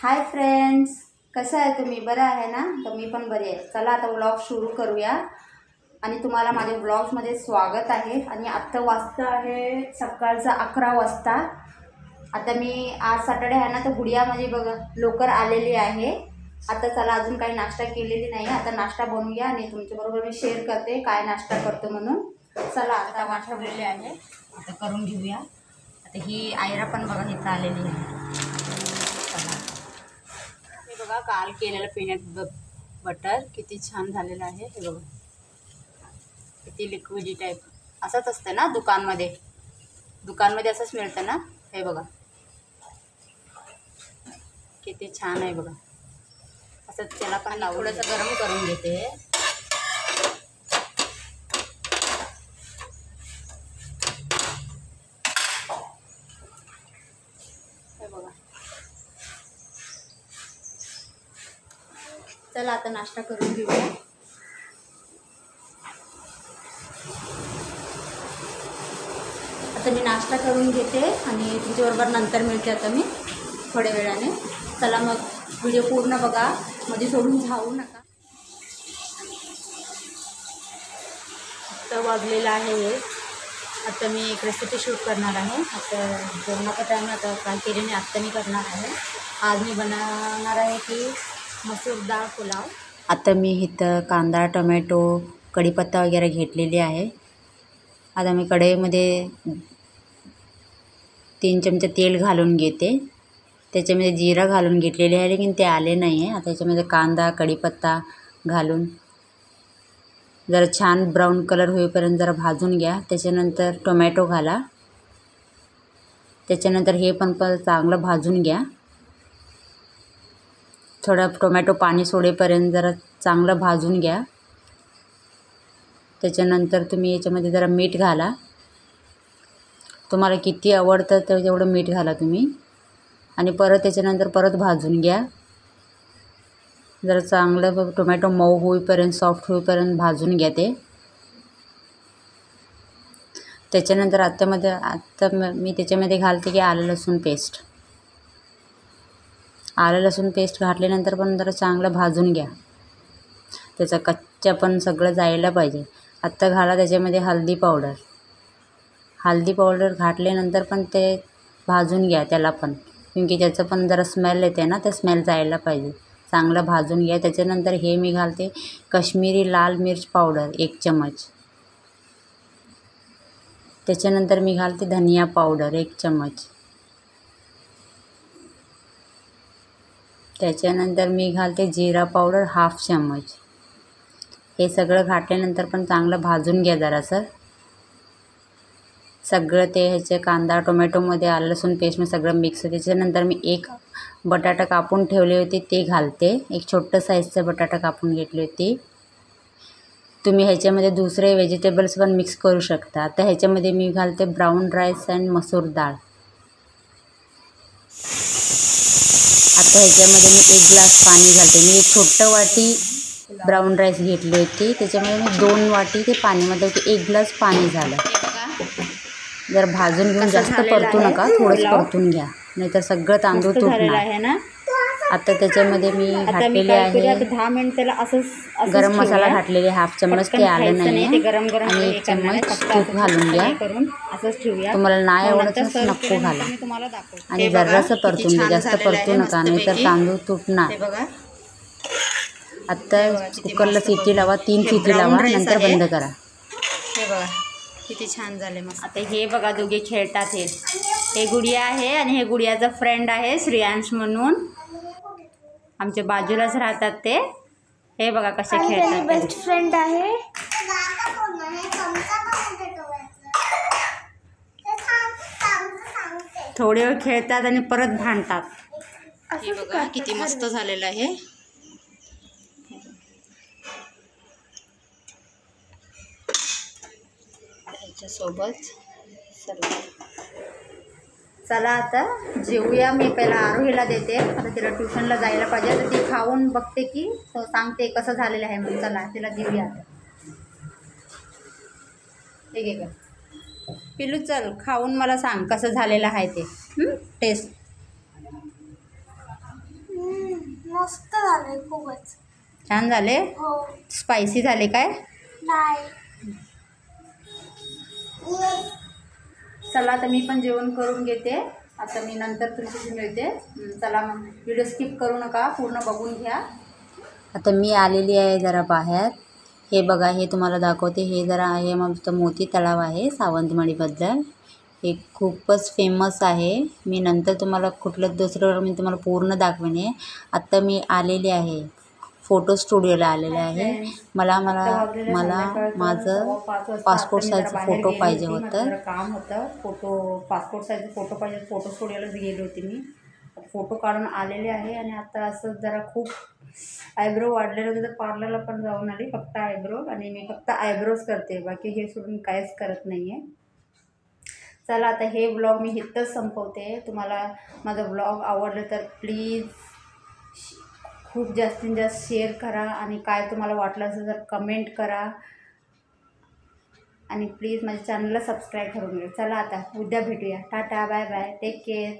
Hi friends, कसं आहे तुम्ही? बरं आहे ना? तर मी पण बरी आहे. चला आता व्लॉग सुरू करूया आणि तुम्हाला माझ्या व्लॉग्समध्ये स्वागत आहे. आणि आत्ता वाजता आहे सकाळचा 11 वाजता. आता मी आज सॅटर्डे आहे ना, तर गुडिया माझी बघा लवकर आलेली आहे. आता चला अजून काही नाश्ता केलेली नाही. आता नाश्ता बनवूया आणि तुमच्याबरोबर मी शेअर करते काय नाश्ता करतो म्हणून. चला आता वाटवलेले आहे, आता करून घेऊया. आता ही आयरा पण बघा इथं आलेली आहे. हे बघा काल केलेलं पीनट बटर किती छान झालेलं आहे. हे बघा किती लिक्विडी टाईप असंच असतं ना दुकानमध्ये असंच मिळतं ना. हे बघा किती छान आहे बघा. असंच त्याला पण थोडंसं गरम करून घेते. हे बघा चला आता नाश्ता करून घेऊया. आता मी नाश्ता करून घेते आणि तुमच्याबरोबर नंतर मिळते आता मी थोड्या वेळाने. चला मग व्हिडिओ पूर्ण बघा, मध्ये सोडून जाऊ नका. आता वाजलेलं आहे, आता मी एक रेसिपी शूट करणार आहे. आता जेवणाचा टाईम आता काय केले नाही, आत्ता मी करणार आहे. आज मी बनवणार आहे की मसूर डाळ पुलाव. आता मी इथं कांदा टोमॅटो कढीपत्ता वगैरे घेतलेली आहे. आता मी कढईमध्ये 3 चमचे तेल घालून घेते. त्याच्यामध्ये जिरा घालून घेतलेले आहे, लेकिन ते आले नाही आहे. आता त्याच्यामध्ये कांदा कढीपत्ता घालून जरा छान ब्राऊन कलर होईपर्यंत जरा भाजून घ्या. त्याच्यानंतर टोमॅटो घाला. त्याच्यानंतर हे पण चांगलं भाजून घ्या. थोडा टोमॅटो पाणी सोडेपर्यंत जरा चांगलं भाजून घ्या. त्याच्यानंतर तुम्ही याच्यामध्ये जरा मीठ घाला. तुम्हाला किती आवडतं तेवढं मीठ घाला तुम्ही. आणि परत त्याच्यानंतर परत भाजून घ्या. जरा चांगलं टोमॅटो मऊ होईपर्यंत सॉफ्ट होईपर्यंत भाजून घ्या ते. त्याच्यानंतर आता मी त्याच्यामध्ये घालते की आलं लसूण पेस्ट. आलं लसूण पेस्ट घातल्यानंतर पण जरा चांगलं भाजून घ्या. त्याचा कच्चा पण सगळं जायला पाहिजे. आत्ता घाला त्याच्यामध्ये हळदी पावडर घातल्यानंतर पण ते भाजून घ्या त्याला पण, क्योंकि त्याचं पण जरा स्मेल येते ना, ते स्मेल जायला पाहिजे. चांगलं भाजून घ्या. त्याच्यानंतर हे मी घालते काश्मीरी लाल मिर्च पावडर 1 चम्मच. त्याच्यानंतर मी घालते धनिया पावडर 1 चम्मच. त्याच्यानंतर मी घालते जिरा पावडर 1/2 चम्मच. हे सगळं घातल्यानंतर पण चांगलं भाजून घ्या जरासं. सगळं ते ह्याचे कांदा टोमॅटोमध्ये आलं लसूण पेस्टमध्ये सगळं मिक्स. त्याच्यानंतर मी 1 बटाटा कापून ठेवले होते ते घालते. एक छोटं साईजचं बटाटा कापून घेतली होती. तुम्ही ह्याच्यामध्ये दुसरे व्हेजिटेबल्स पण मिक्स करू शकता. आता ह्याच्यामध्ये मी घालते ब्राऊन राईस अँड मसूर डाळ. आता ह्याच्यामध्ये मी 1 ग्लास पाणी घालते. मी एक छोटं वाटी ब्राऊन राईस घेतली होती, त्याच्यामध्ये मी 2 वाटी ते पाणीमध्ये होते. 1 ग्लास पाणी झालं. जर भाजून घेऊन जास्त परतू नका, थोडंच परतून घ्या, नाहीतर सगळं तांदूळ तुटणार. आता त्याच्यामध्ये मी घातलेले आहे 10 मिनिट त्याला असंच गरम मसाला घातलेले 1/2 चम्मच, ते आलं नाही आहे. आणि 1 चम्मच तूप घालून घ्या. तुम्हाला नाही आवडत नको घाला. आणि जरासं परतून घ्या, जास्त परतू नका, नाहीतर तांदूळ तुटणार. आत्ता कुकरला शिट्टी लावा, 3 शिट्टी लावा, नंतर बंद करा. हे बघा किती छान झाले मस्त. आता हे बघा दोघे खेळतात. हे गुडिया आहे आणि हे गुडियाचा फ्रेंड आहे श्रेयांश म्हणून, आमच्या बाजूलाच राहतात ते. हे बघा कसे खेळतात. बेस्ट फ्रेंड आहे. थोडे वेळ खेळतात आणि परत भांडतात. हे बघा किती मस्त झालेलं आहे. सोबत चला आता जेवूया. मी पहिला आरोहीला देते, आता तिला ट्युशनला जायला पाहिजे. तर ती खाऊन बघते की सांगते कसं झालेलं आहे. मग चला तिला देऊया. ठीक आहे का पिलू, चल खाऊन मला सांग कसं झालेलं आहे ते टेस्ट. झाले खूपच छान झाले. हो स्पायसी झाले काय? नाही. चला आता मी पण जेवण करून घेते. आता मी नंतर तुमच्याशी मिळते. चला मग व्हिडिओ स्किप करू नका, पूर्ण बघून घ्या. आता मी आलेली आहे जरा बाहेर. हे बघा, हे तुम्हाला दाखवते. हे जरा आहे मग मोती तलाव आहे सावंतवाडीबद्दल. हे खूपच फेमस आहे. मी नंतर तुम्हाला कुठलं दुसरं मी तुम्हाला पूर्ण दाखवेन. आत्ता मी आलेली आहे, फोटो स्टुडिओला आलेले आहे. मला माझं पासपोर्ट साईजचं फोटो पाहिजे होतं. काम होतं, पासपोर्ट साईजचं फोटो पाहिजे. फोटो स्टुडिओलाच गेली होती मी. फोटो काढून आलेले आहे. आणि आता असं जरा खूप आयब्रो वाढलेलं होतं तर पार्लरला पण जाऊन आली. फक्त आयब्रो, आणि मी फक्त आयब्रोज करते, बाकी हे सोडून काहीच करत नाही आहे. चला आता हे ब्लॉग मी इथंच संपवते. तुम्हाला माझा ब्लॉग आवडलं तर प्लीज खूप जास्तीत जास्त शेअर करा. आणि काय तुम्हाला वाटलं असेल तर कमेंट करा. आणि प्लीज माझ्या चॅनलला सबस्क्राईब करून घ्या. चला आता उद्या भेटूया. Tata, bye bye, take care.